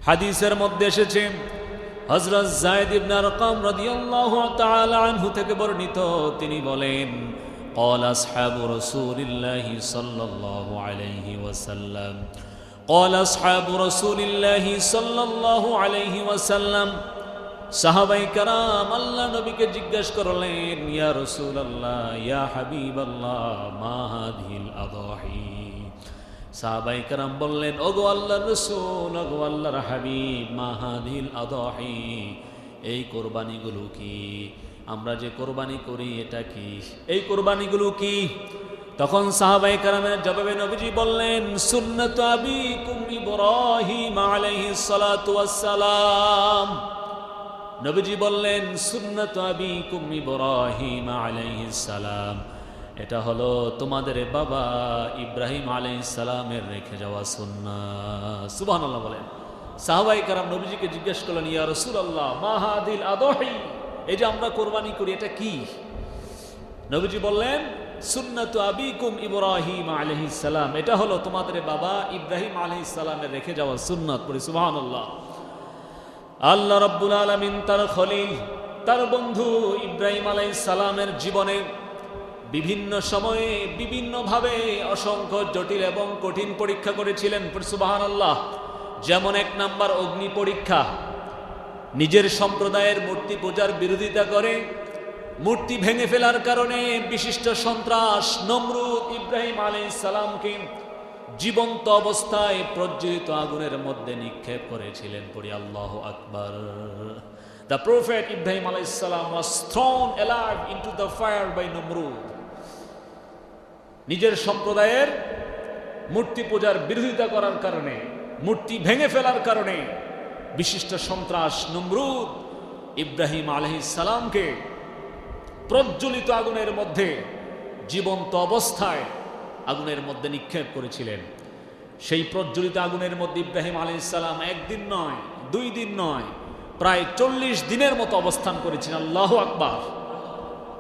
হাদিসের মধ্যে এসেছে হযরত যায়েদ ইবনে আরকাম রাদিয়াল্লাহু তাআলা আনহু থেকে বর্ণিত, তিনি বলেন قال أصحاب رسول الله صلى الله عليه وسلم قال أصحاب رسول الله صلى الله عليه وسلم সাহাবায়ে কেরাম আল্লাহ নবীকে জিজ্ঞাসা করলেন, ইয়া রাসূলুল্লাহ ইয়া হাবিবাল্লাহ মা হাযিহিল আদাহি। সাহাবায়ে কেরাম বললেন, ওগো আল্লাহর রাসূল, ওগো আল্লাহর হাবিব, মা হাযিহিল আদাহি, এই কুরবানিগুলো কি? আমরা যে কোরবানি করি এটা কি? এই কোরবানিগুলো কি? তখন সাহাবায়ে কেরামের জবাবে নবীজি বললেন, সুন্নাতু আবিকুম ইব্রাহিম আলাইহিস সালাতু ওয়াস সালাম। নবীজি বললেন, সুন্নাতু আবিকুম ইব্রাহিম আলাইহিস সালাম, এটা হলো তোমাদের বাবা ইব্রাহিম আলাইহিস সালামের রেখে যাওয়া সুন্নাহ। সুবহানাল্লাহ বলেন। সাহাবায়ে কেরাম নবীজিকে জিজ্ঞেস করলেন, ইয়া রাসূলুল্লাহ মা হাযিল আদাহি, এই যে আমরা কোরবানি করি এটা কি? নবীজি বললেন, সুন্নাতু আবিকুম ইব্রাহিম আলাইহিস সালাম, এটা হলো তোমাদের বাবা ইব্রাহিম আলাইহিস সালামের রেখে যাওয়া সুন্নাত। পড়ি সুবহানাল্লাহ। আল্লাহ রাব্বুল আলামিন তার খলিল, তার বন্ধু ইব্রাহিম আলাইহিস সালামের জীবনে বিভিন্ন সময়ে বিভিন্নভাবে অসংখ্য জটিল এবং কঠিন পরীক্ষা করেছিলেন। পড়ি সুবহানাল্লাহ। যেমন এক নাম্বার অগ্নি পরীক্ষা। নিজের সম্প্রদায়ের মূর্তি পূজার বিরোধিতা করে মূর্তি ভেঙে ফেলার কারণে বিশিষ্ট সন্ত্রাস নমরুদ ইব্রাহিম আলাইহিস সালামকে জীবন্ত অবস্থায় প্রজ্বলিত আগুনের মধ্যে নিক্ষেপ করেছিলেন। পড়ি আল্লাহু আকবার। The prophet Ibrahim alayhis salam was thrown alive into the fire by Namrud. নিজের সম্প্রদায়ের মূর্তি পূজার বিরোধিতা করার কারণে, মূর্তি ভেঙে ফেলার কারণে বিশিষ্ট সন্ত্রাস নমরুদ ইব্রাহিম আলাইহিস সালামকে প্রজ্বলিত আগুনের মধ্যে জীবন্ত অবস্থায় আগুনের মধ্যে নিক্ষেপ করেছিলেন। সেই প্রজ্বলিত আগুনের মধ্যে ইব্রাহিম আলাইহিস সালাম একদিন নয়, 2 দিন নয়, প্রায় 40 দিনের মতো অবস্থান করেছিলেন। আল্লাহু আকবার।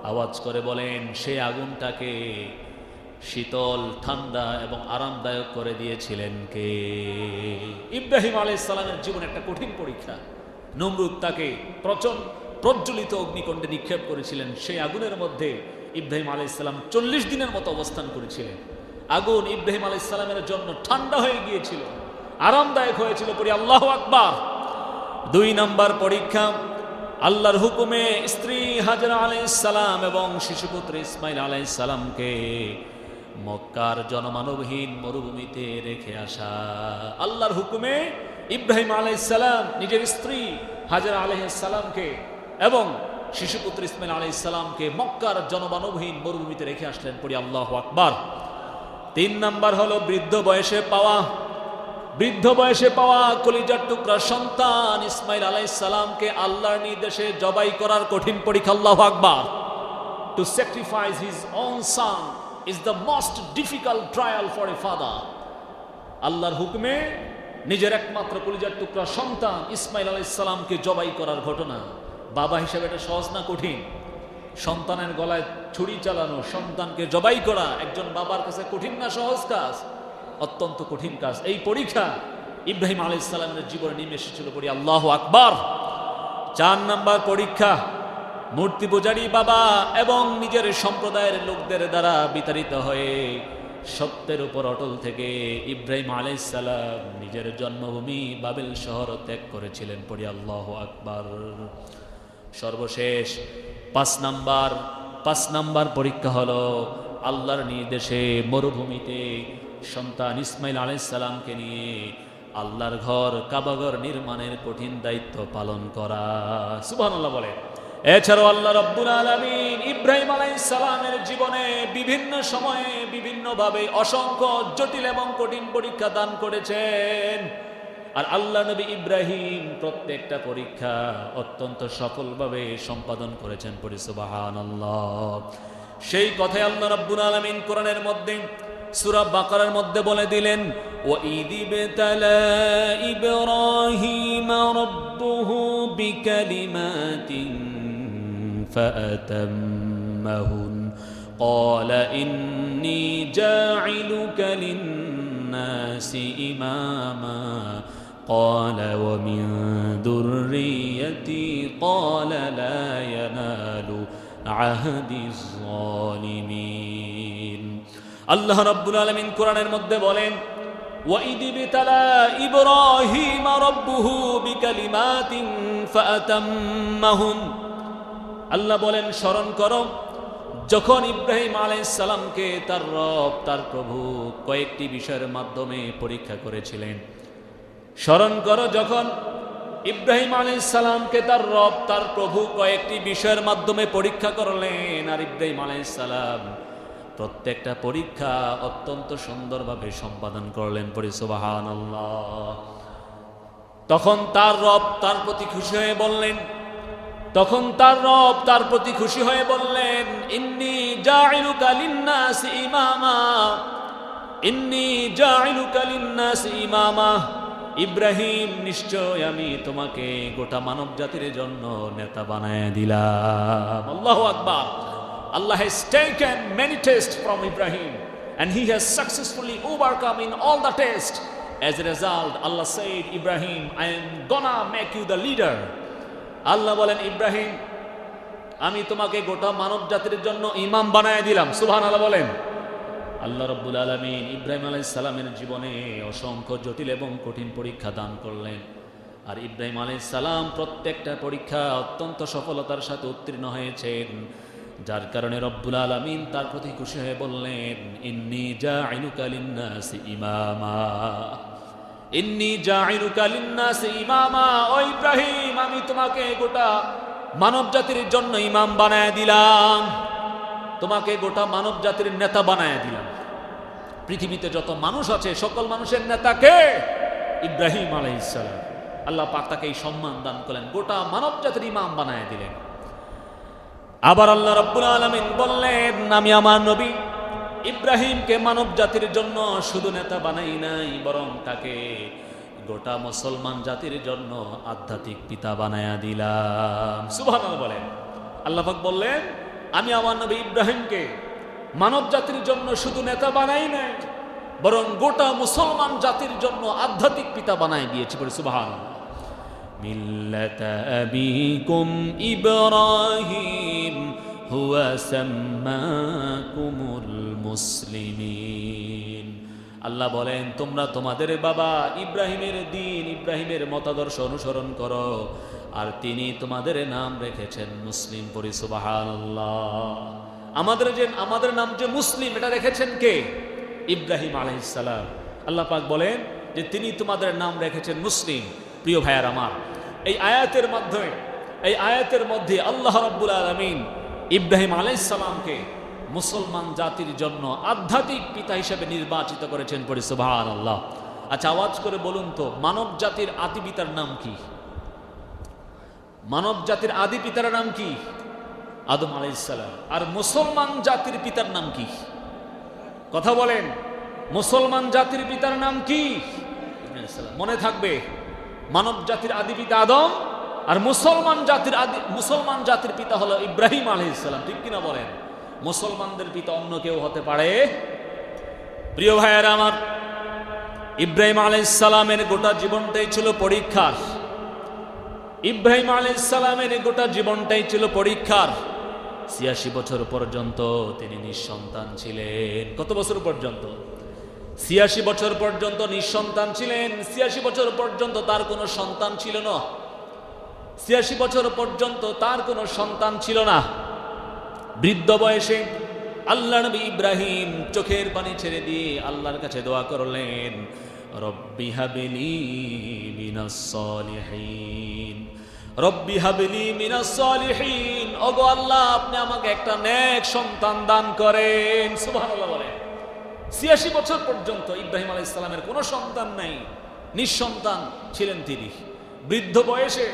আওয়াজ করে বলেন, সেই আগুনটাকে শীতল, ঠান্ডা এবং আরামদায়ক করে দিয়েছিলেন কে? ইব্রাহিম আলাইহিস সালামের জীবন একটা কঠিন পরীক্ষা। নমরুদ তাকে প্রজ্বলিত অগ্নিকুণ্ডে নিক্ষেপ করেছিলেন। সেই আগুনের মধ্যে ইব্রাহিম আলাইহিস সালাম 40 দিনের মতো অবস্থান করেছিলেন। আগুন ইব্রাহিম আলাইহিস সালামের জন্য ঠান্ডা হয়ে গিয়েছিল, আরামদায়ক হয়েছিল। পড়ি আল্লাহু আকবার। 2 নম্বর পরীক্ষা, আল্লাহর হুকুমে স্ত্রী হাজরা আলাইহিস সালাম এবং শিশুপুত্র ইসমাইল আলাইহিস সালামকে মক্কার জনমানবহীন মরুভূমিতে রেখে আসা। আল্লাহর হুকুমে ইব্রাহিম আলাইহিস সালাম নিজের স্ত্রী হাজরা আলাইহিস সালামকে এবং শিশুপুত্র ইসমাইল আলাইহিস সালামকে মক্কার জনমানবহীন মরুভূমিতে রেখে আসলেন। পড়ি আল্লাহু আকবার। 3 নাম্বার হলো বৃদ্ধ বয়সে পাওয়া কলিজার টুকরা সন্তান ইসমাইল আলাইহিস সালামকে আল্লাহর নির্দেশে জবাই করার কঠিন পরীক্ষা। আল্লাহু আকবার। To sacrifice his own son is the most difficult trial for a father. আল্লাহর হুকুমে নিজের একমাত্র কলিজার টুকরা সন্তান ইসমাইল আলাইহিস সালামকে জবাই করার ঘটনা, বাবা হিসেবে এটা সহজ না কঠিন? সন্তানের গলায় ছুরি চালানো, সন্তানকে জবাই করা একজন বাবার কাছে কঠিন না সহজ কাজ? অত্যন্ত কঠিন কাজ। এই পরীক্ষা ইব্রাহিম আলাইহিস সালামের জীবনে নেমে এসেছিল। পড়ি আল্লাহু আকবার। 4 নাম্বার পরীক্ষা, মূর্তি পূজারী বাবা এবং নিজের সম্প্রদায়ের লোকদের দ্বারা বিতাড়িত হয়ে সত্যের উপর অটল থেকে ইব্রাহিম আলাইহিস সালাম নিজের জন্মভূমি বাবেল শহর ত্যাগ করেছিলেন। পড়ি আল্লাহু আকবার। সর্বশেষ 5 নাম্বার পরীক্ষা হলো আল্লাহর নির্দেশে মরুভূমিতে সন্তান ইসমাইল আলাইহিস সালামকে নিয়ে আল্লাহর ঘর কাবাঘর নির্মাণের কঠিন দায়িত্ব পালন করা। সুবহানাল্লাহ বলে। এছাড়াও আল্লাহ রাব্বুল আলামিন ইব্রাহিম আলাইহিস সালামের জীবনে বিভিন্ন সময়ে বিভিন্নভাবে অসংখ্য জটিল এবং কঠিন পরীক্ষা দান করেছেন। আর আল্লাহ নবী ইব্রাহিম প্রত্যেকটা পরীক্ষা অত্যন্ত সফলভাবে সম্পাদন করেছেন। পড়ি সুবহানাল্লাহ। সেই কথাই আল্লাহ রাব্বুল আলামিন কোরআনের মধ্যে সূরা বাকারার মধ্যে বলে দিলেন, وَإِذِ ابْتَلَى إِبْرَاهِيمَ رَبُّهُ بِكَلِمَاتٍ فَأَتَمَّهُنَّ قَالَ إِنِّي جَاعِلُكَ لِلنَّاسِ إِمَامًا قال ومن ذريتي قال لا ينال عهد الظالمين আল্লাহ রাব্বুল আলামিন কোরআনের মধ্যে বলেন وَإِذِ ابْتَلَى إِبْرَاهِيمَ رَبُّهُ بِكَلِمَاتٍ فَأَتَمَّهُنَّ আল্লাহ বলেন স্মরণ করো যখন ইব্রাহিম আলাইহিস সালামকে তার রব তার প্রভু কয়েকটি বিষয়ের মাধ্যমে পরীক্ষা করেছিলেন। স্মরণ করো যখন ইব্রাহিম আলাইহিস সালামকে তার রব তার প্রভু কয়েকটি বিষয়ের মাধ্যমে পরীক্ষা করলেন, আর ইব্রাহিম আলাইহিস সালাম প্রত্যেকটা পরীক্ষা অত্যন্ত সুন্দরভাবে সম্পাদন করলেন। পড়ি সুবহানাল্লাহ। তখন তার রব তার প্রতি খুশি হয়ে বললেন ইন্নী জাইলুকা লিন-নাসি ইমামা, ইন্নী জাইলুকা লিন-নাসি ইমামা, ইব্রাহিম নিশ্চয় আমি তোমাকে গোটা মানব জাতির জন্য নেতা বানায় দিলাম। আল্লাহু আকবার। Allah has taken many tests from Ibrahim and he has successfully overcome in all the tests. As a result, Allah said, Ibrahim, I am gonna make you the leader. Allah বলেন ইব্রাহিম আমি তোমাকে গোটা মানব জাতির জন্য ইমাম বানায় দিলাম। সুবহানাল্লাহ বলেন। আল্লাহ রাব্বুল আলামিন ইব্রাহিম আলাইহিস সালামের জীবনে অসংখ্য জটিল এবং কঠিন পরীক্ষা দান করলেন, আর ইব্রাহিম আলাইহিস সালাম প্রত্যেকটা পরীক্ষা অত্যন্ত সফলতার সাথে উত্তীর্ণ হয়েছেন, যার কারণে রব্বুল আলামিন তার প্রতি খুশি হয়ে বললেন ইন্নী জাইলুকা লিন-নাসি ইমামা, ইন্নী জাইলুকা লিন-নাসি ইমামা। ও ইব্রাহিম আমি তোমাকে গোটা মানব জাতির জন্য ইমাম বানায় দিলাম, তোমাকে গোটা মানব জাতির নেতা বানায় দিলাম। পৃথিবীতে যত মানুষ আছে সকল মানুষের নেতা কে? ইব্রাহিম আলাইহিস সালাম। আল্লাহ পাক তাকে এই সম্মান দান করলেন, গোটা মানব জাতির ইমাম বানায় দিলেন। আবার আল্লাহ রাব্বুল আলামিন বললেন আমি আমার নবী ইব্রাহিমকে মানব জাতির জন্য শুধু নেতা বানাই নাই, বরং তাকে গোটা মুসলমান জাতির জন্য আধ্যাত্মিক পিতা বানায়া দিলাম। সুবহানাল্লাহ বলেন। আল্লাহ পাক বললেন আমি আমার নবী ইব্রাহিমকে মানব জাতির জন্য শুধু নেতা বানাই নাই, বরং গোটা মুসলমান জাতির জন্য আধ্যাত্মিক পিতা বানায় দিয়েছি। বলি সুবহানাল্লাহ। মিল্লাতা আবিকুম ইব্রাহিম হুয়া সাম্মাকুমুল মুসলিমিন। আল্লাহ বলেন তোমরা তোমাদের বাবা ইব্রাহিমের দ্বীন ইব্রাহিমের মতাদর্শ অনুসরণ করো, আর তিনি তোমাদের নাম রেখেছেন মুসলিম। পড়ি সুবহানাল্লাহ। আমাদের নাম যে মুসলিম এটা রেখেছেন কে? ইব্রাহিম আলাইহিস সালাম। আল্লাহ পাক বলেন যে তিনি তোমাদের নাম রেখেছেন মুসলিম। প্রিয় ভাইয়ার আমার, এই আয়াতের মধ্যে আল্লাহ রাব্বুল আলামিন ইব্রাহিম আলাইহিস সালামকে মুসলমান জাতির জন্য আধ্যাত্মিক পিতা হিসেবে নির্বাচিত করেছেন। পড়ি সুবহানাল্লাহ। আচ্ছা আওয়াজ করে বলুন তো মানব জাতির আদি পিতার নাম কি? মানব জাতির আদি পিতার নাম কি? আদম আলাইহিস সালাম। আর মুসলমান জাতির পিতার নাম কি? কথা বলেন। মুসলমান জাতির পিতার নাম কি? মনে থাকবে, মানব জাতির আদি পিতা আদম, আর মুসলমান জাতির পিতা হলো ইব্রাহিম আলাইহিস সালাম। ঠিক কিনা বলেন? মুসলমানদের পিতা অন্য কেউ হতে পারে? প্রিয় ভাইয়েরা আমার, ইব্রাহিম আলাইহিস সালামের গোটা জীবনটাই ছিল পরীক্ষার। ইব্রাহিম আলাইহিস সালামের গোটা জীবনটাই ছিল পরীক্ষার। ৮৬ বছর পর্যন্ত তিনি নিঃসন্তান ছিলেন। কত বছর পর্যন্ত? ৮৬ বছর পর্যন্ত নিঃসন্তান ছিলেন। ৮৬ বছর পর্যন্ত তার কোনো সন্তান ছিল না। ৮৬ বছর পর্যন্ত তার কোনো সন্তান ছিল না। বৃদ্ধ বয়সে আল্লাহ নবী ইব্রাহিম চোখের পানি ছেড়ে দিয়ে আল্লাহর কাছে দোয়া করলেন, রব্বি হাবলি মিনাস সালিহিন, রব্বি হাবলি মিনাস সালিহিন। ওগো আল্লাহ আপনি আমাকে একটা নেক সন্তান দান করেন। সুবহানাল্লাহ বলেন। ৮৬ বছর পর্যন্ত ইব্রাহিম আলাইহিস সালামের কোনো সন্তান নাই, নিঃসন্তান ছিলেন তিনি। বৃদ্ধ বয়সে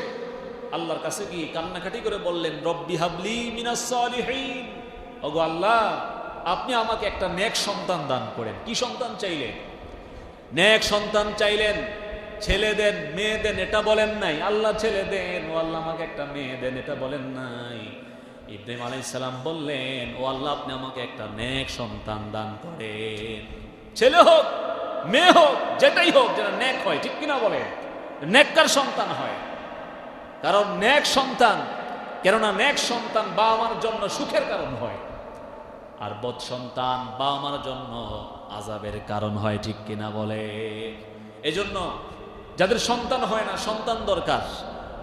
আল্লাহর কাছে গিয়ে কান্নাকাটি করে বললেন, রব্বি হাবলি মিনাস সালিহিন, ওগো আল্লাহ আপনি আমাকে একটা নেক সন্তান দান করেন। কি সন্তান চাইলেন? নেক সন্তান চাইলেন। ছেলে দেন মেয়ে দেন এটা বলেন নাই, আল্লাহ ছেলে দেন, ও আল্লাহ আমাকে একটা মেয়ে দেন এটা বলেন নাই। ইব্রাহিম আলাইহিস সালাম বললেন, ও আল্লাহ আপনি আমাকে একটা নেক সন্তান দান করেন। ছেলে হোক মেয়ে হোক যেটাই হোক যেটা নেক হয়। ঠিক কিনা বলেন? নেককার সন্তান হয়। কারণ নেক সন্তান, কেননা নেক সন্তান বাবা মার জন্য সুখের কারণ হয়, আর বদ সন্তান বাবা মার জন্য আযাবের কারণ হয়। ঠিক কিনা বলে? এজন্য যাদের সন্তান হয় না, সন্তান দরকার,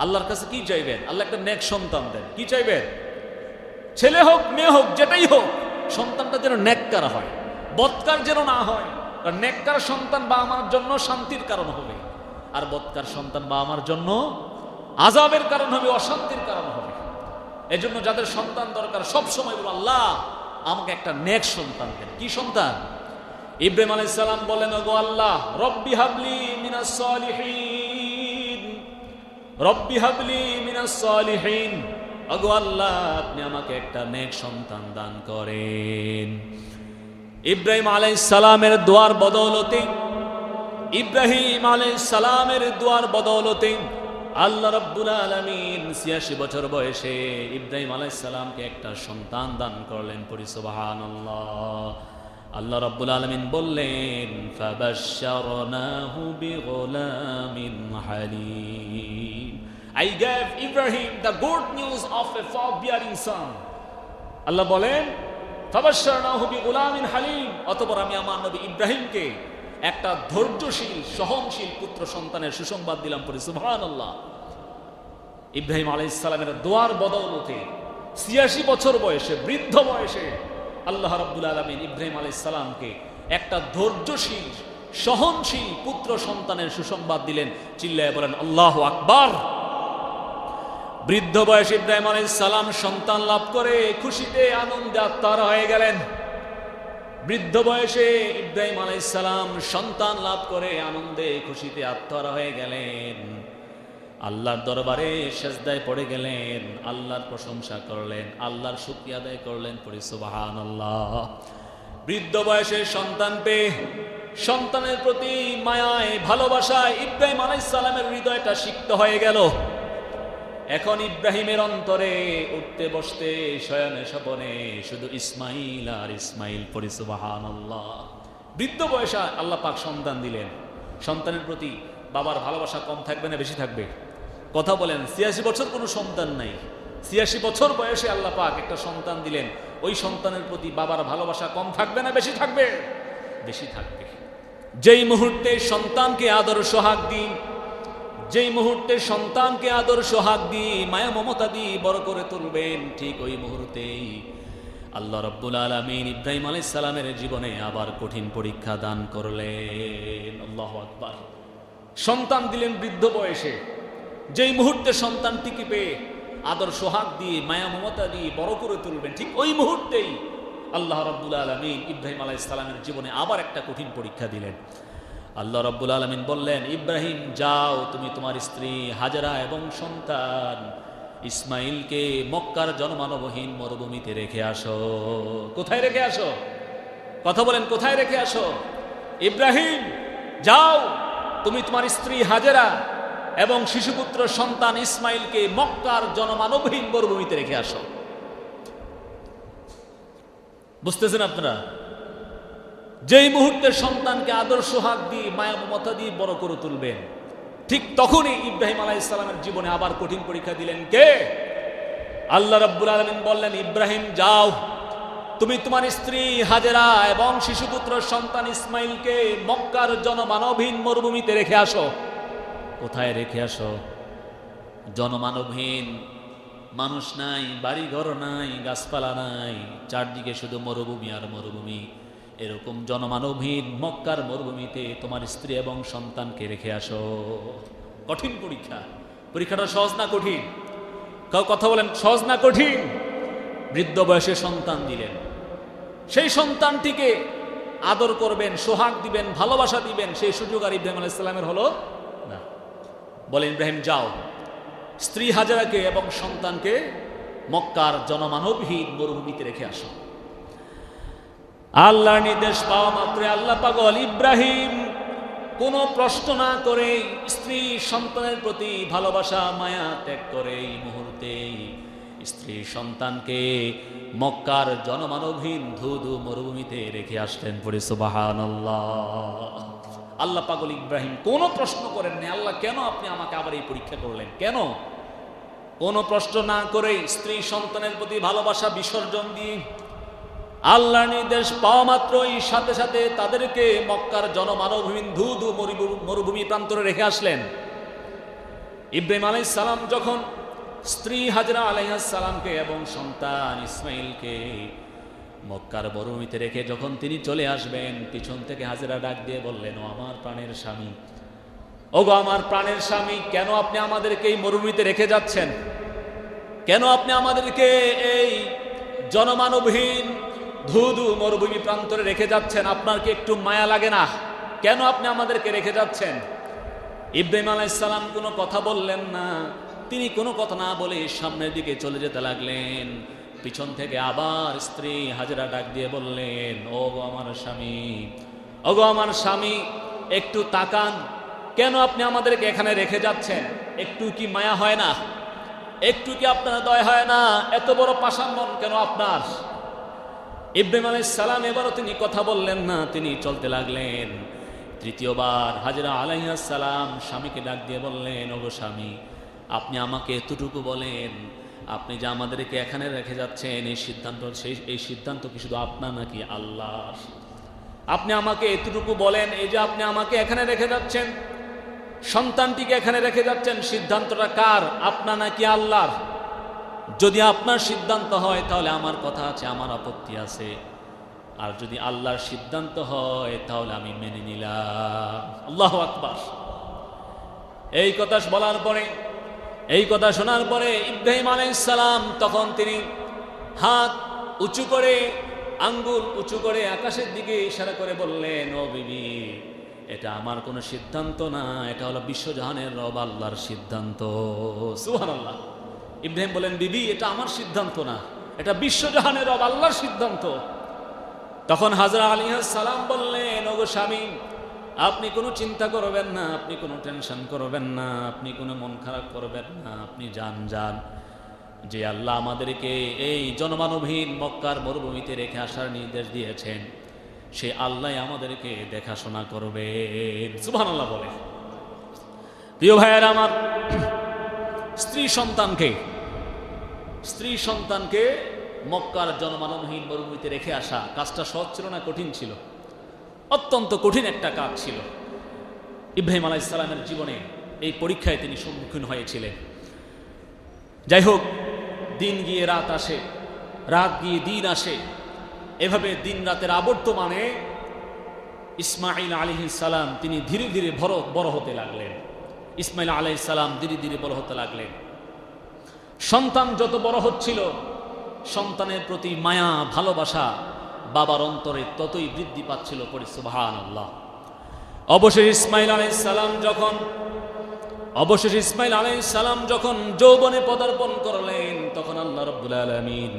আল্লাহর কাছে কি চাইবেন? আল্লাহ একটা নেক সন্তান দেন। কি চাইবেন? ছেলে হোক মেয়ে হোক যেটাই হোক, সন্তানটা যেন নেককার হয়, বদকার যেন না হয়। কারণ নেককার সন্তান বাবা মার জন্য শান্তির কারণ হবে, আর বদকার সন্তান বাবা মার জন্য আযাবের কারণ হবে, অশান্তির কারণ হবে। এজন্য যাদের সন্তান দরকার সব সময় বলো, আল্লাহ আমাকে একটা নেক সন্তান দেন। কি সন্তান? ইব্রাহিম আলাইহিস সালাম বলেন, ওগো আল্লাহ, রব্বি হাবলি মিনাস সালিহিন, রব্বি হাবলি মিনাস সালিহিন, ওগো আল্লাহ আপনি আমাকে একটা নেক সন্তান দান করেন। ইব্রাহিম আলাইহিস সালামের দোয়ার বদৌলতে, ইব্রাহিম আলাইহিস সালামের দোয়ার বদৌলতে আল্লাহ রাব্বুল আলামিন ৮৬ বছর বয়সে ইব্রাহিম আলাইহিস সালামকে একটা সন্তান দান করলেন। পড়ি সুবহানাল্লাহ। আল্লাহ রাব্বুল আলামিন বললেন, ফাবাশশারনাহু বিগুলামিন Halim, I gave Ibrahim the good news of a forbearing son. আল্লাহ বলেন, ফাবাশশারনাহু বিগুলামিন হালিম, অতঃপর আমি আমার নবী ইব্রাহিমকে একটা ধৈর্যশীল সহনশীল পুত্র সন্তানের সুসংবাদ দিলাম। পড়ি সুবহানাল্লাহ। ইব্রাহিম আলাইহিস সালামের দোয়ার বদৌলতে ৮৬ বছর বয়সে, বৃদ্ধ বয়সে আল্লাহ রাব্বুল আলামিন ইব্রাহিম আলাইহিস সালামকে একটা ধৈর্যশীল সহনশীল পুত্র সন্তানের সুসংবাদ দিলেন। চিল্লায়ে বলেন আল্লাহু আকবার। বৃদ্ধ বয়সে ইব্রাহিম আলাইহিস সালাম সন্তান লাভ করে খুশিতে আনন্দে আত্মহারা হয়ে গেলেন। বৃদ্ধ বয়সে ইব্রাহিম আলাইহিস সালাম সন্তান লাভ করে আনন্দে খুশিতে আত্মহারা হয়ে গেলেন। আল্লাহর দরবারে সেজদায় পড়ে গেলেন, আল্লাহর প্রশংসা করলেন, আল্লাহর শুকরিয়া আদায় করলেন। পড়ি সুবহানাল্লাহ। বৃদ্ধ বয়সে সন্তান পেয়ে সন্তানের প্রতি মায়ায় ভালোবাসায় ইব্রাহিম আলাইহিস সালামের হৃদয়টা সিক্ত হয়ে গেল। এখন ইব্রাহিমের অন্তরে উঠতে বসতে শয়নে স্বপনে শুধু ইসমাইল আর ইসমাইল। পড়ি সুবহানাল্লাহ। বৃদ্ধ বয়সে আল্লাহ পাক সন্তান দিলেন, সন্তানের প্রতি বাবার ভালোবাসা কম থাকবে না বেশি থাকবে? কথা বলেন। ৮৬ বছর কোনো সন্তান নাই, ৮৬ বছর বয়সে আল্লাহ পাক একটা সন্তান দিলেন, ওই সন্তানের প্রতি বাবার ভালোবাসা কম থাকবে না বেশি থাকবে? বেশি থাকবে। যেই মুহূর্তে সন্তানকে আদর সোহাগ দিন, যেই মুহূর্তে সন্তানকে আদর সোহাগ দিয়ে মায়া মমতা দিয়ে বড় করে তুলবেন, ঠিক ওই মুহূর্তেই আল্লাহ রাব্বুল আলামিন ইব্রাহিম আলাইহিস সালামের জীবনে আবার কঠিন পরীক্ষা দান করলেন। আল্লাহু আকবার। সন্তান দিলেন বৃদ্ধ বয়সে, যেই মুহূর্তে সন্তানটিকে পেয়ে আদর সোহাগ দিয়ে মায়া মমতা দিয়ে বড় করে তুলবেন, ঠিক ওই মুহূর্তেই আল্লাহ রাব্বুল আলামিন ইব্রাহিম আলাইহিস সালামের জীবনে আবার একটা কঠিন পরীক্ষা দিলেন। আল্লাহ রাব্বুল আলামিন বললেন, ইব্রাহিম যাও, তুমি তোমার স্ত্রী হাজেরা এবং সন্তান ইসমাইলকে মক্কার জনমানবহীন মরুভূমিতে রেখে আসো। কোথায় রেখে আসো? কথা বলেন, কোথায় রেখে আসো? ইব্রাহিম যাও, তুমি তোমার স্ত্রী হাজেরা এবং শিশুপুত্র সন্তান ইসমাইলকে মক্কার জনমানবহীন মরুভূমিতে রেখে আসো। বুঝতেছেন আপনারা? যেই মুহূর্তে সন্তানকে আদর সোহাগ দিয়ে মায়া মমতা দিয়ে বড় করে তুলবেন, ঠিক তখনই ইব্রাহিম আলাইহিস সালামের জীবনে আবার কঠিন পরীক্ষা দিলেন কে? আল্লাহ রাব্বুল আলামিন বললেন, ইব্রাহিম যাও, তুমি তোমার স্ত্রী হাজেরা এবং শিশুপুত্র সন্তান ইসমাইলকে মক্কার জনমানবহীন মরুভূমিতে রেখে আসো। কোথায় রেখে আসো? জনমানবহীন, মানুষ নাই, বাড়িঘর নাই, গাছপালা নাই, চারদিকে শুধু মরুভূমি আর মরুভূমি। এরকম জনমানবহীন মক্কার মরুভূমিতে তোমার স্ত্রী এবং সন্তানকে রেখে আসো। কঠিন পরীক্ষা। পরীক্ষাটা সহজ না কঠিন? কথা বলেন, সহজ না কঠিন? বৃদ্ধ বয়সে সন্তান দিলেন, সেই সন্তানটিকে আদর করবেন, সোহাগ দিবেন, ভালোবাসা দিবেন, সেই সুযোগ আর ইব্রাহিম আলাইহিস সালামের হলো না। বলেন, ইব্রাহিম যাও, স্ত্রী হাজেরাকে এবং সন্তানকে মক্কার জনমানবহীন মরুভূমিতে রেখে আসো। আল্লাহর নির্দেশ পাওয়া মাত্র আল্লাহ পাগল ইব্রাহিম কোনো প্রশ্ন না করে স্ত্রী সন্তানের প্রতি ভালোবাসা মায়া ত্যাগ করে এই মুহূর্তে স্ত্রী সন্তানকে মক্কার জনমানবহীন ধুধু মরুভূমিতে রেখে আসলেন। পড়ে সুবহানাল্লাহ। আল্লাহ পাগল ইব্রাহিম কোনো প্রশ্ন করেননি, আল্লাহ কেন আপনি আমাকে আবার এই পরীক্ষা করলেন, কেন? কোনো প্রশ্ন না করে স্ত্রী সন্তানের প্রতি ভালোবাসা বিসর্জন দিয়ে আল্লাহর নির্দেশ পাওয়া মাত্রই সাথে সাথে তাদেরকে মক্কার জনমানবহীন ধুধু মরুভূমি প্রান্তরে রেখে আসলেন। ইব্রাহিম আলাইহিস সালাম যখন স্ত্রী হাজরা আলাইহিস সালামকে এবং সন্তান ইসমাইলকে মক্কার মরুভূমিতে রেখে যখন তিনি চলে আসবেন, পিছন থেকে হাজরা ডাক দিয়ে বললেন, ও আমার প্রাণের স্বামী, ওগো আমার প্রাণের স্বামী, কেন আপনি আমাদেরকে এই মরুভূমিতে রেখে যাচ্ছেন? কেন আপনি আমাদেরকে এই জনমানবহীন ধুধু মরুভূমি প্রান্তরে রেখে যাচ্ছেন? আপনার কি একটু মায়া লাগে না? কেন আপনি আমাদেরকে রেখে যাচ্ছেন? ইব্রাহিম আলাইহিস সালাম কোনো কথা বললেন না। তিনি কোনো কথা না বলে সামনের দিকে চলে যেতে লাগলেন। পিছন থেকে আবার স্ত্রী হাজরা ডাক দিয়ে বললেন, ওগো আমার স্বামী, ওগো আমার স্বামী, একটু তাকান, কেন আপনি আমাদেরকে এখানে রেখে যাচ্ছেন? একটু কি মায়া হয় না? একটু কি আপনার দয়া হয় না? এত বড় পাষাণ মন কেন আপনার? ইব্রাহিম আলাইহিস সালাম এবারও তিনি কথা বললেন না, তিনি চলতে লাগলেন। তৃতীয়বার হাজরা আলাইহিস সালাম স্বামীকে ডাক দিয়ে বললেন, ওগো স্বামী, আপনি আমাকে এতটুকু বলেন, আপনি যে আমাদেরকে এখানে রেখে যাচ্ছেন, এই সিদ্ধান্ত কি শুধু আপনার নাকি আল্লাহর? আপনি আমাকে এতটুকু বলেন, এই যে আপনি আমাকে এখানে রেখে যাচ্ছেন, সন্তানটিকে এখানে রেখে যাচ্ছেন, সিদ্ধান্তটা কার, আপনার নাকি আল্লাহর? যদি আপনার সিদ্ধান্ত হয় তাহলে আমার কথা আছে, আমার আপত্তি আছে, আর যদি আল্লাহর সিদ্ধান্ত হয় তাহলে আমি মেনে নিলাম। আল্লাহু আকবার। এই কথা বলার পরে, এই কথা শোনার পরে ইব্রাহিম আলাইহিস সালাম তখন তিনি হাত উঁচু করে, আঙ্গুল উঁচু করে আকাশের দিকে ইশারা করে বললেন, ও বিবি, এটা আমার কোনো সিদ্ধান্ত না, এটা হলো বিশ্বজাহানের রব আল্লাহর সিদ্ধান্ত। সুবহানাল্লাহ। ইব্রাহিম বলেন, বিবি, এটা আমার সিদ্ধান্ত না, এটা বিশ্বজাহানের রব আল্লাহর সিদ্ধান্ত। তখন হাজরা আলাইহিস সালাম বললেন, ওগো স্বামী, আপনি কোনো চিন্তা করবেন না, আপনি কোনো টেনশন করবেন না, আপনি কোনো মন খারাপ করবেন না, আপনি যান। যে আল্লাহ আমাদেরকে এই জনমানবহীন মক্কার মরুভূমিতে রেখে আসার নির্দেশ দিয়েছেন, সে আল্লাহ আমাদেরকে দেখাশোনা করবেন। সুবহানাল্লাহ বলে। প্রিয় ভাইয়েরা আমার, স্ত্রী সন্তানকে মক্কার জনমানবহীন মরুভূমিতে রেখে আসা কাজটা সহজ ছিল না, কঠিন ছিল, অত্যন্ত কঠিন একটা কাজ ছিল। ইব্রাহিম আলাইহিস সালামের জীবনে এই পরীক্ষায় তিনি সম্মুখীন হয়েছিলেন। যাই হোক, দিন গিয়ে রাত আসে, রাত গিয়ে দিন আসে, এভাবে দিন রাতের আবর্তমানে ইসমাঈল আলাইহিস সালাম তিনি ধীরে ধীরে বড় হতে লাগলেন। ইসমাঈল আলাইহিস সালাম ধীরে ধীরে বড় হতে লাগলেন। সন্তান যত বড় হচ্ছিল, সন্তানের প্রতি মায়া ভালোবাসা বাবার অন্তরে ততই বৃদ্ধি পাচ্ছিল। পড়ি সুবহানাল্লাহ। অবশেষে ইসমাঈল আলাইহিস সালাম যখন যৌবনে পদার্পণ করলেন, তখন আল্লাহ রাব্বুল আলামিন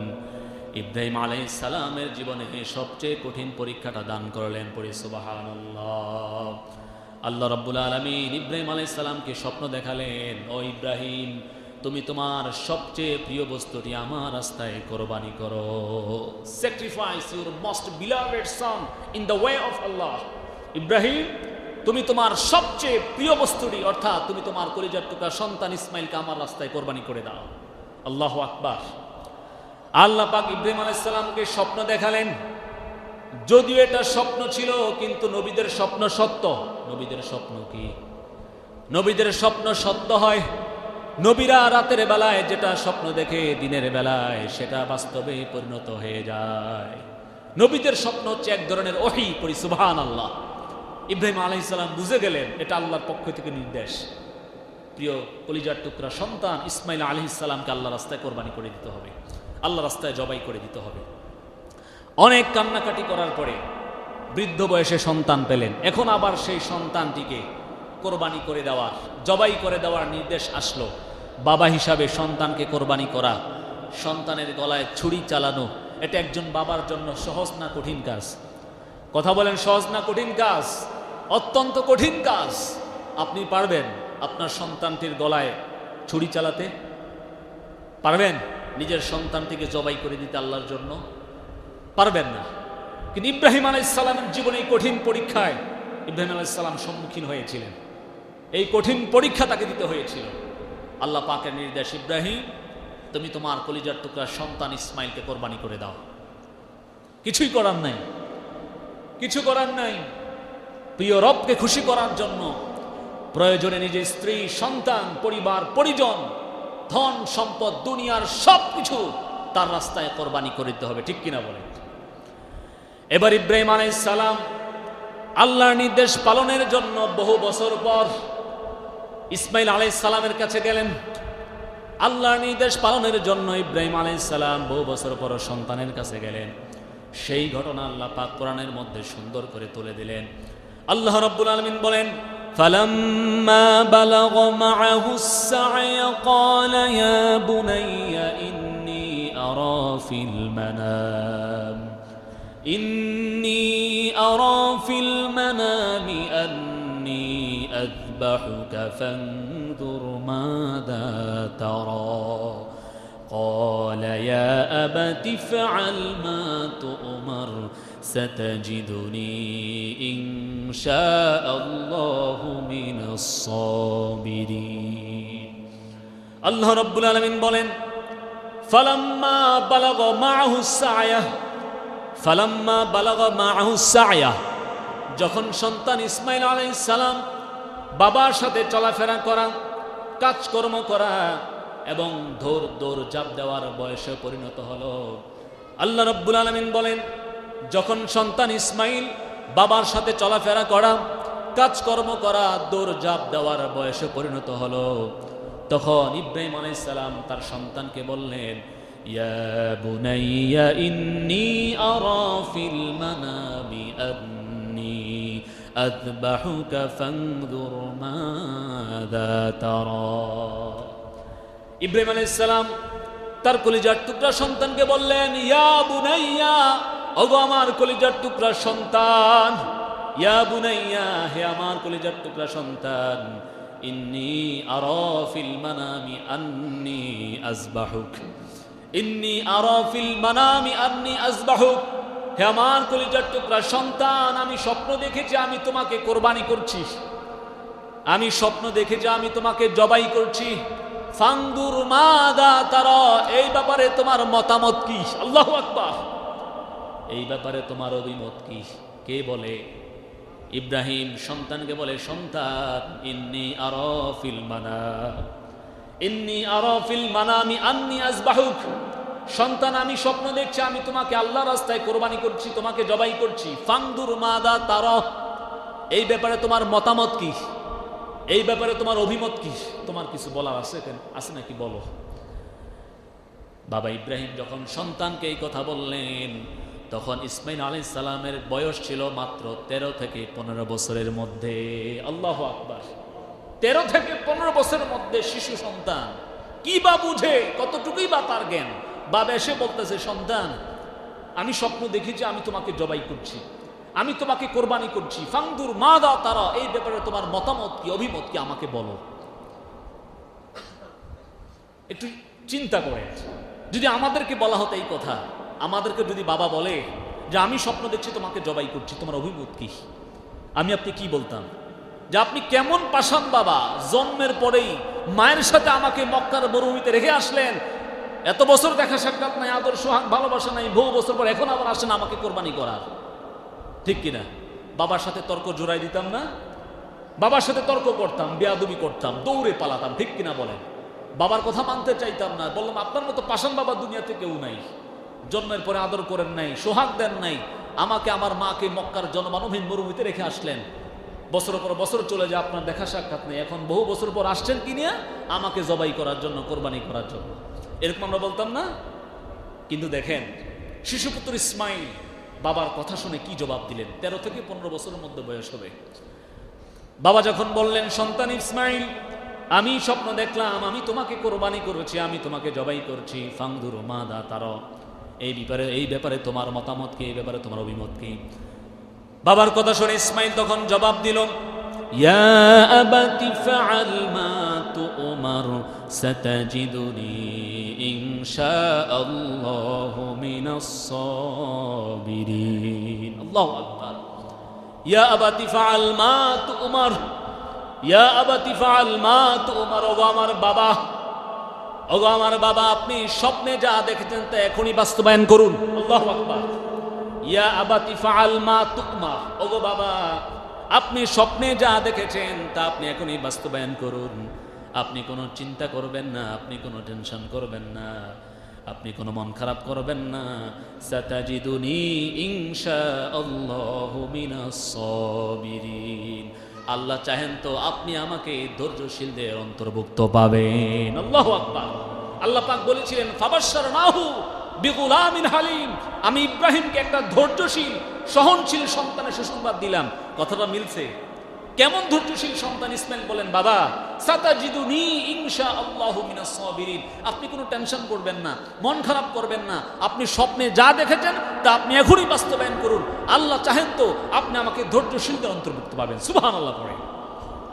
ইব্রাহিম আলাইহিস সালামের জীবনে সবচেয়ে কঠিন পরীক্ষাটা দান করলেন। পড়ি সুবহানাল্লাহ। আল্লাহ রাব্বুল আলামিন ইব্রাহিম আলাইহিস সালামকে স্বপ্ন দেখালেন, ও ইব্রাহিম, তুমি তোমার সবচেয়ে প্রিয় বস্তুটি আমার রাস্তায় কোরবানি করো। Sacrifice your most beloved son in the way of Allah. Ibrahim, তুমি তোমার সবচেয়ে প্রিয় বস্তুটি, অর্থাৎ তুমি তোমার কলিজার টুকরা সন্তান ইসমাইলকে আমার রাস্তায় কোরবানি করে দাও। আল্লাহু আকবার। আল্লাহ পাক ইব্রাহিম আলাইহিস সালামকে স্বপ্ন দেখালেন। যদিও এটা স্বপ্ন ছিল, কিন্তু নবীদের স্বপ্ন সত্য। নবীদের স্বপ্ন কি? নবীদের স্বপ্ন সত্য হয়। নবীরা রাতের বেলায় যেটা স্বপ্ন দেখে, দিনের বেলায় সেটা বাস্তবে পরিণত হয়ে যায়। নবীদের স্বপ্ন হচ্ছে এক ধরনের ওহী। পড়ি সুবহানাল্লাহ। ইব্রাহিম আলাইহিস সালাম বুঝে গেলেন এটা আল্লাহর পক্ষ থেকে নির্দেশ। প্রিয় কলিজার টুকরা সন্তান ইসমাঈল আলাইহিস সালামকে আল্লাহ রাস্তায় কোরবানি করে দিতে হবে, আল্লাহ রাস্তায় জবাই করে দিতে হবে। অনেক কান্নাকাটি করার পরে বৃদ্ধ বয়সে সন্তান পেলেন। এখন আবার সেই সন্তানটিকে কোরবানি করে দেওয়ার, জবাই করে দেওয়ার নির্দেশ আসলো। বাবা হিসাবে সন্তানকে কোরবানি করা, সন্তানের গলায় ছুরি চালানো, এটা একজন বাবার জন্য সহজ না কঠিন কাজ? কথা বলেন, সহজ না কঠিন কাজ? অত্যন্ত কঠিন কাজ। আপনি পারবেন আপনার সন্তানটির গলায় ছুরি চালাতে? পারবেন নিজের সন্তানটিকে জবাই করে দিতে আল্লাহর জন্য? পারবেন না। কিন্তু ইব্রাহিম আলাইহিস সালামের জীবনে এই কঠিন পরীক্ষায় ইব্রাহিম আলাইহিস সালাম সম্মুখীন হয়েছিলেন। এই কঠিন পরীক্ষা তাকে দিতে হয়েছিল। আল্লাহ পাকের নির্দেশ, ইব্রাহিম তুমি তোমার কলিজার টুকরা সন্তান ইসমাইলকে কোরবানি করে দাও। কিছুই করার নাই, কিছু করার নাই। প্রিয় রবকে খুশি করার জন্য প্রয়োজনে নিজের স্ত্রী, সন্তান, পরিবার, পরিজন, ধন সম্পদ, দুনিয়ার সবকিছু তার রাস্তায় কোরবানি করে দিতে হবে, ঠিক কিনা বলেন? এবার ইব্রাহিম আলাইহিস সালাম আল্লাহর নির্দেশ পালনের জন্য বহু বছর পর ইসমাইল আলাইহিস সালামের কাছে গেলেন। আল্লাহর নির্দেশ পালনের জন্য ইব্রাহিম আলাইহিস সালাম বহু বছর পর সন্তানের কাছে গেলেন। সেই ঘটনা আল্লাহ পাক কোরআনের মধ্যে সুন্দর করে তুলে দিলেন। আল্লাহ রাব্বুল আলামিন বলেন, ফালাম্মা বালাগা মাআহুস সা'য়া ক্বালা ইয়া বুনাইয়া ইন্নী আরা ফিল মানাম আন্নী আযবাহুকা ফানজুর মাযা তারা قال يا أبت افعل ما تؤمر ستجدني إن شاء الله من الصابرين আল্লাহ রাব্বুল আলামিন বলেন, ফালাম্মা বালাগা মাআহুস সা'য়া, যখন সন্তান ইসমাইল আলাইহিস সালাম বাবার সাথে চলাফেরা করা, কাজকর্ম করা এবং দৌড় ঝাঁপ দেওয়ার বয়সে পরিণত হলো, আল্লাহ রাব্বুল আলামিন বলেন, যখন সন্তান ইসমাইল বাবার সাথে চলাফেরা করা, কাজকর্ম করা, দৌড় ঝাঁপ দেওয়ার বয়সে পরিণত হলো, তখন ইব্রাহিম আলাইহিস সালাম তার সন্তানকে বললেন, ইয়া বুনাইয়া ইন্নী আরা ফিল মানামি আন্নী আযবাহুকা ফানজুর মাযা তারা। ইব্রাহিম আলাইহিস সালাম তার কলিজার টুকরা সন্তানকে বললেন, ইয়া বুনাইয়া, ওগো আমার কলিজার টুকরা সন্তান, ইয়া বুনাইয়া, হে আমার কলিজার টুকরা সন্তান, ইন্নী আরা ফিল মানামি আন্নী আযবাহুক, ইন্নী আরা ফিল মানামি আন্নী আযবাহুক, হে আমার কলিজার টুকরা সন্তান, আমি স্বপ্ন দেখেছি আমি তোমাকে কোরবানি করছি, আমি স্বপ্ন দেখেছি আমি তোমাকে জবাই করছি। ফানদুর মাযা তারা, এই ব্যাপারে তোমার মতামত কি? আল্লাহু আকবার। এই ব্যাপারে তোমার অভিমত কি? কে বলে? ইব্রাহিম সন্তানকে বলে, সন্তান, ইন্নী আরা ফিল মানামি আন্নী আযবাহুক, সন্তান আমি স্বপ্ন দেখছি আমি তোমাকে আল্লাহর রাস্তায় কোরবানি করছি, তোমাকে জবাই করছি। ফানদুর মাযা তারা, এই ব্যাপারে তোমার মতামত কি? এই ব্যাপারে তোমার অভিমত কি? তোমার কিছু বলার আছে নাকি বলো। বাবা ইব্রাহিম যখন সন্তানকে এই কথা বললেন, তখন ইসমাইল আলাইহিস সালামের বয়স ছিল মাত্র 13 থেকে 15 বছরের মধ্যে। আল্লাহু আকবার। 13 থেকে 15 বছরের মধ্যে শিশু সন্তান, কি বা বুঝে, কতটুকুই বা তার জ্ঞান। বাবা এসে বলতেছে, সন্তান আমি স্বপ্ন দেখেছি আমি তোমাকে জবাই করছি, আমি তোমাকে কোরবানি করছি। ফানদুর মাযা তারা, এই ব্যাপারে তোমার মতামত কি, অভিমত কি, আমাকে বলো। একটু চিন্তা করে, যদি আমাদেরকে বলা হতো এই কথা, আমাদেরকে যদি বাবা বলে যে আমি স্বপ্ন দেখছি তোমাকে জবাই করছি, তোমার অভিমত কি, আপনি কি বলতাম? যে আপনি কেমন পাষাণ বাবা, জন্মের পরেই মায়ের সাথে আমাকে মক্কার মরুভূমিতে রেখে আসলেন, এত বছর দেখা সাক্ষাৎ নাই, আদর সোহাগ ভালোবাসা নাই, বহু বছর পর এখন আবার আসেন আমাকে কোরবানি করার, ঠিক কিনা? বাবার সাথে তর্ক জোড়াই দিতাম না? বাবার সাথে তর্ক করতাম, বেয়াদবি করতাম, দৌড়ে পালাতাম, ঠিক কিনা বলেন? বাবার কথা মানতে চাইতাম না, বললাম আপনার মতো পাষাণ বাবা দুনিয়াতে কেউ নাই, জন্মের পরে আদর করেন নাই, সোহাগ দেন নাই, আমাকে আমার মাকে মক্কার জনমানবহীন মরুভূমিতে রেখে আসলেন, বছর পর বছর চলে যায়, আপনার দেখা সাক্ষাৎ নেই, এখন বহু বছর পর আসছেন কি নিয়ে? আমাকে জবাই করার জন্য, কোরবানি করার জন্য। এরকম আমরা বলতাম না? কিন্তু দেখেন শিশুপুত্র ইসমাইল বাবার কথা শুনে কি জবাব দিলেন। 13 থেকে 15 বছরের মধ্যে বয়স হবে। বাবা যখন বললেন, সন্তান ইসমাইল আমি স্বপ্ন দেখলাম আমি তোমাকে কোরবানি করেছি, আমি তোমাকে জবাই করছি। ফানদুর মাযা তারা, এই ব্যাপারে তোমার মতামত কি, এই ব্যাপারে তোমার অভিমত কি? বাবার কথা শুনে ইসমাইল তখন জবাব দিল, ইয়া আবাতি ফাআল মা তু'মার সাতাজিদুনি ইনশাআল্লাহু মিনাস সাবিরিন। আল্লাহু আকবার। ইয়া আবাতি ফাআল মা তুমার, ইয়া আবাতি ফাআল মা তুমার। ওগো আমার বাবা, ওগো আমার বাবা, আপনি স্বপ্নে যা দেখেছেন তা এখনই বাস্তবায়ন করুন। আল্লাহু আকবার। ইয়া আবাতি ফাআল মা তুমার। ওগো বাবা, আপনি স্বপ্নে যা দেখেছেন তা আপনি এখনই বাস্তবায়ন করুন। আপনি কোনো চিন্তা করবেন না, আপনি কোনো টেনশন করবেন না, আপনি কোনো মন খারাপ করবেন না। সাতাজিদুনি ইনশাআল্লাহু মিনাস সাবিরিন। আল্লাহ চাহেন তো আপনি আমাকে ধৈর্যশীলদের অন্তর্ভুক্ত পাবেন। আল্লাহু আকবার। আল্লাহ পাক বলেছিলেন ফাবাশশারনাহু বিগুলামিন হালিম, আমি ইব্রাহিমকে একটা ধৈর্যশীল সহনশীল সন্তানের সুসংবাদ দিলাম। কথাটা মিলছে? কেমন ধৈর্যশীল সন্তান? ইসমাইল বলেন বাবা সাতাজিদুনি ইনশাআল্লাহু মিনাস সাবিরিন। আপনি কোনো টেনশন করবেন না, মন খারাপ করবেন না, আপনি স্বপ্নে যা দেখেছেন তা আপনি এখনই বাস্তবায়ন করুন। আল্লাহ চাহেন তো আপনি আমাকে ধৈর্যশীলদের অন্তর্ভুক্ত পাবেন। সুবহানাল্লাহ পড়ে।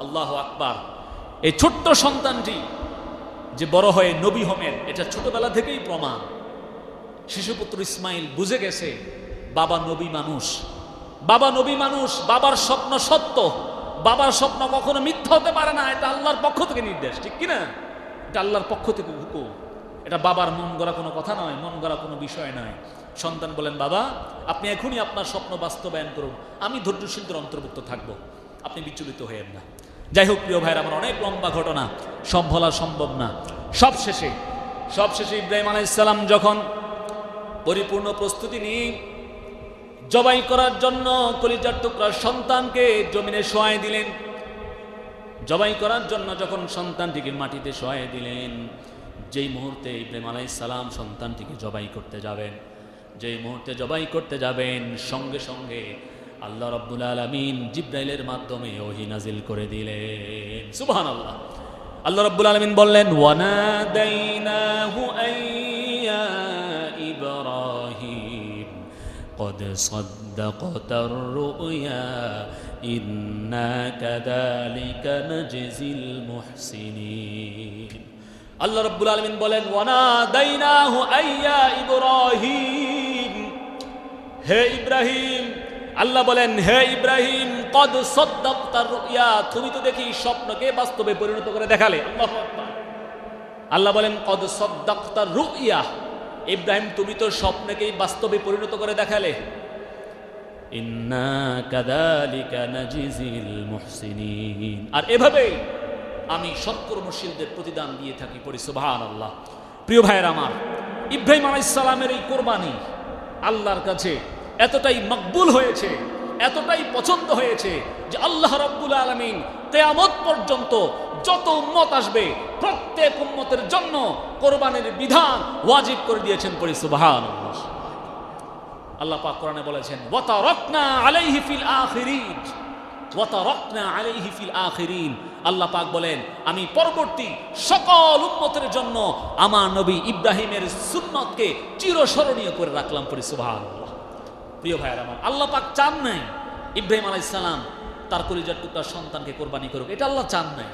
আল্লাহু আকবার। এই ছোট্ট সন্তানটি যে বড় হয়ে নবী হবেন এটা ছোটবেলা থেকেই প্রমাণ। শিশুপুত্র ইসমাইল বুঝে গেছে বাবা নবী মানুষ, বাবা নবী মানুষ, বাবার স্বপ্ন সত্য, বাবার স্বপ্ন কখনো মিথ্যা হতে পারে না। এটা আল্লাহর পক্ষ থেকে নির্দেশ, ঠিক কিনা? এটা আল্লাহর পক্ষ থেকে হুকুম। এটা বাবার মন গড়া কোনো কথা নয়, মন গড়া কোনো বিষয় নয়। সন্তান বলেন বাবা আপনি এখনই আপনার স্বপ্ন বাস্তবায়ন করুন, আমি ধৈর্যশীলদের অন্তর্ভুক্ত থাকবো, আপনি বিচলিত হয়েন না। যাই হোক প্রিয় ভাইরা আমার, অনেক লম্বা ঘটনা, সব বলা সম্ভব না। সবশেষে ইব্রাহিম আলাইহিস সালাম যখন পরিপূর্ণ প্রস্তুতি নিয়ে জবাই করার জন্য কলিজার টুকরা সন্তানকে জমিনে শোয়াই দিলেন, জবাই করার জন্য যখন সন্তানটিকে মাটিতে শোয়াই দিলেন, যেই মুহূর্তে ইব্রাহিম আলাইহিস সালাম সন্তানটিকে জবাই করতে যাবেন, যেই মুহূর্তে জবাই করতে যাবেন, সঙ্গে সঙ্গে আল্লাহ রাব্বুল আলামিন জিবরাইলের মাধ্যমে ওহী নাজিল করে দিলেন। সুবহানাল্লাহ। আল্লাহ রাব্বুল আলামিন বললেন ওয়ানাদাইনাহু আইয়া ইব্রাহিম قد صدقت الرؤيا إنا كذلك نجزي المحسنين। আল্লাহ রাব্বুল আলামিন বলেন ওয়ানাদাইনাহু আইয়া ইব্রাহিম, হে ইব্রাহিম। আল্লাহ বলেন হে ইব্রাহিম কদ সাদ্দাকতার রুয়া, তুমি তো দেখি স্বপ্নকে বাস্তবে পরিণত করে দেখালে। আল্লাহু আকবার। আল্লাহ বলেন কদ সাদ্দাকতার রুয়া, ইব্রাহিম তুমি তো স্বপ্নকেই বাস্তবে পরিণত করে দেখালে। ইন্না কাযালিকা নাজিজিল মুহসিনিন, আর এভাবে আমি সৎকর্মশীলদের প্রতিদান দিয়ে থাকি। পড়ি সুবহানাল্লাহ। প্রিয় ভাইয়েরা আমার, ইব্রাহিম আলাইহিস সালামের এই কোরবানি আল্লাহর কাছে এতটাই মকবুল হয়েছে, এতটাই পছন্দ হয়েছে যে আল্লাহ রাব্বুল আলামিন কিয়ামত পর্যন্ত যত উম্মত আসবে প্রত্যেক উম্মতের জন্য কোরবানির বিধান ওয়াজিব করে দিয়েছেন। পড়ি সুবহানাল্লাহ। আল্লাহ পাক কোরআনে বলেছেন ওয়া তারাকনা আলাইহি ফিল আখিরিন, ওয়া তারাকনা আলাইহি ফিল আখিরিন। আল্লাহ পাক বলেন আমি পরবর্তী সকল উম্মতের জন্য আমার নবী ইব্রাহিমের সুন্নতকে চিরস্মরণীয় করে রাখলাম। পড়ি সুবহানাল্লাহ। প্রিয় ভাইয়েরা আমার, আল্লাহ পাক চান নাই ইব্রাহিম আলাইহিস সালাম তার কলিজার টুকরা সন্তানকে কোরবানি করুক, এটা আল্লাহ চান নাই।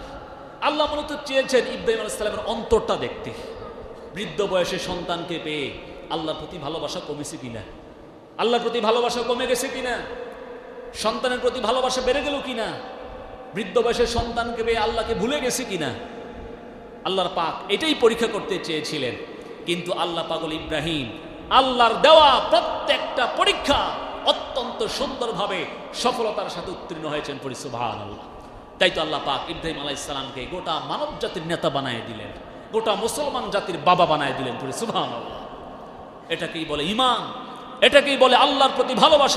আল্লাহ মূলত চেয়েছেন ইব্রাহিম আলাইহিস সালামের অন্তরটা দেখতে। বৃদ্ধ বয়সে সন্তানকে পেয়ে আল্লাহর প্রতি ভালোবাসা কমেছে কিনা, আল্লাহর প্রতি ভালোবাসা কমে গেছে কিনা, সন্তানের প্রতি ভালোবাসা বেড়ে গেল কিনা, বৃদ্ধ বয়সে সন্তানকে পেয়ে আল্লাহকে ভুলে গেছে কিনা। আল্লাহর পাক এটাই পরীক্ষা করতে চেয়েছিলেন। কিন্তু আল্লাহ পাগল ইব্রাহিম আল্লাহর দেওয়া প্রত্যেকটা পরীক্ষা অত্যন্ত সুন্দরভাবে সফলতার সাথে উত্তীর্ণ হয়েছেন। পড়ি সুবহানাল্লাহ। তাই তো আল্লাহ পাক ইব্রাহিম আলাইহিস সালামকে গোটা মানব জাতির নেতা বানায় দিলেন, গোটা মুসলমান জাতির বাবা বানায় দিলেন। পড়ি সুবহানাল্লাহ। এটাকেই বলে ঈমান, এটাকেই বলে আল্লাহর প্রতি ভালোবাসা।